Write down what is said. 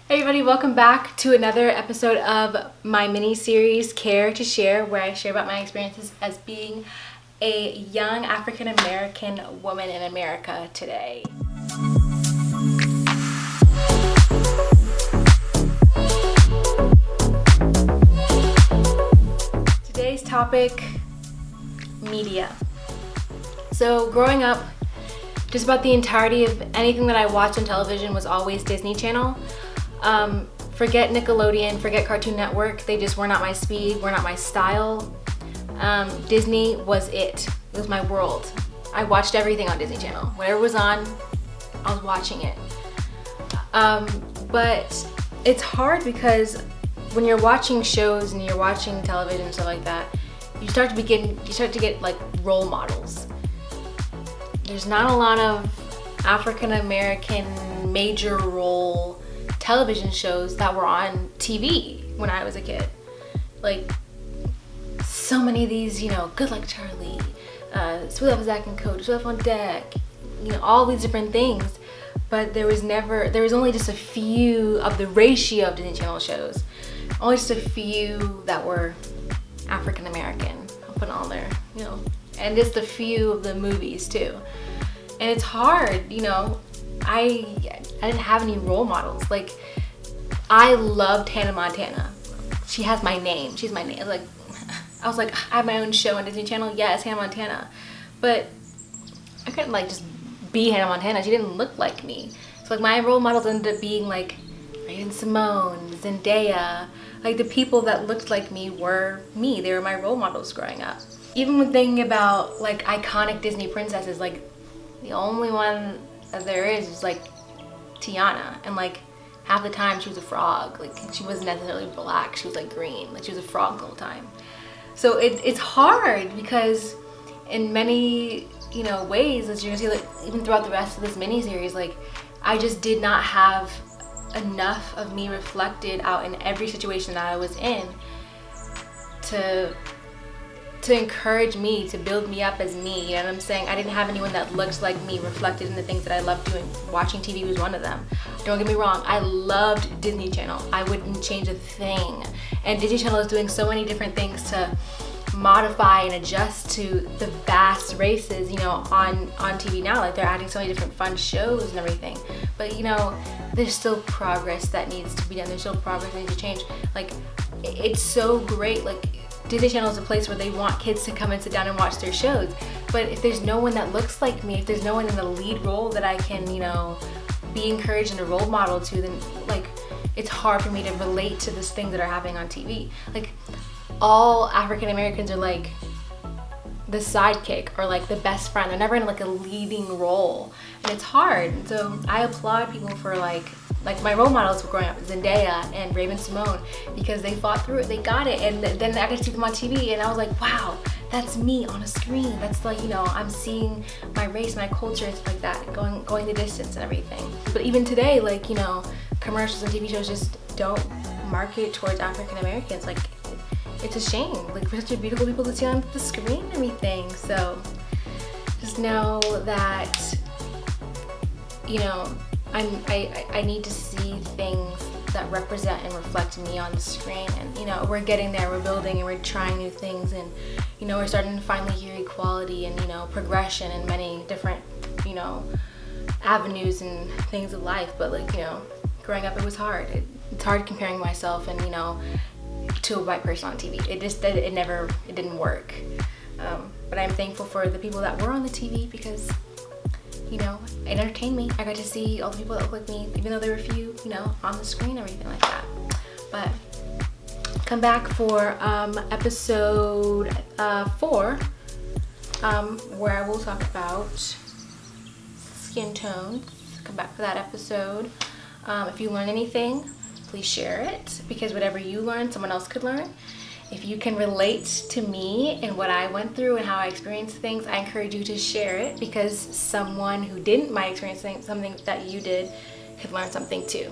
Hey everybody, welcome back to another episode of my mini-series Care to Share, where I share about my experiences as being a young African-American woman in America today. Today's topic, media. So growing up, just about the entirety of anything that I watched on television was always Disney Channel. Forget Nickelodeon, forget Cartoon Network. They just were not my speed, were not my style. Disney was it. It was my world. I watched everything on Disney Channel. Whatever was on, I was watching it. But it's hard because when you're watching shows and you're watching television and stuff like that, you start to get like role models. There's not a lot of African American major role television shows that were on TV when I was a kid. Like so many of these, Good Luck Charlie, Sweet Life of Zack and Cody, Sweet Life on Deck, all these different things. But there was only just a few of the ratio of Disney Channel shows. Only just a few that were African American. I'll put it on there, and just a few of the movies too. And it's hard, I didn't have any role models. Like, I loved Hannah Montana. She has my name. She's my name. Like, I was like, I have my own show on Disney Channel. Yes, Hannah Montana. But I couldn't just be Hannah Montana. She didn't look like me. So my role models ended up being Raven-Symoné, Zendaya. The people that looked like me were me. They were my role models growing up. Even when thinking about iconic Disney princesses, the only one that there is Tiana, and half the time she was a frog. She wasn't necessarily black, she was green, she was a frog the whole time. So it's hard because in many ways, as you're gonna see even throughout the rest of this mini-series, I just did not have enough of me reflected out in every situation that I was in to encourage me, to build me up as me. You know what I'm saying? I didn't have anyone that looked like me reflected in the things that I loved doing. Watching TV was one of them. Don't get me wrong, I loved Disney Channel. I wouldn't change a thing. And Disney Channel is doing so many different things to modify and adjust to the vast races, on TV now. They're adding so many different fun shows and everything. But there's still progress that needs to be done. There's still progress that needs to change. It's so great. Disney Channel is a place where they want kids to come and sit down and watch their shows. But if there's no one that looks like me, if there's no one in the lead role that I can, be encouraged and a role model to, then it's hard for me to relate to these things that are happening on TV. All African Americans are the sidekick or the best friend. They're never in a leading role, and it's hard. And so I applaud people for my role models were growing up, Zendaya and Raven-Symoné, because they fought through it, they got it, and then I got to see them on TV, and I was like, wow, that's me on a screen. That's I'm seeing my race, my culture, and stuff like that, going the distance and everything. But even today, commercials and TV shows just don't market towards African Americans. It's a shame. We're such a beautiful people to see on the screen and everything. So just know that, I need to see things that represent and reflect me on the screen. And we're getting there, we're building, and we're trying new things, and we're starting to finally hear equality and progression in many different avenues and things of life. But growing up, it was hard. It's hard comparing myself and to a white person on TV. It didn't work. But I'm thankful for the people that were on the TV because it entertained me. I got to see all the people that look like me, even though there were a few, on the screen, everything like that. But come back for episode 4, where I will talk about skin tones. Come back for that episode. If you learn anything, please share it, because whatever you learn, someone else could learn. If you can relate to me and what I went through and how I experienced things, I encourage you to share it, because someone who didn't might experience something that you did could learn something too.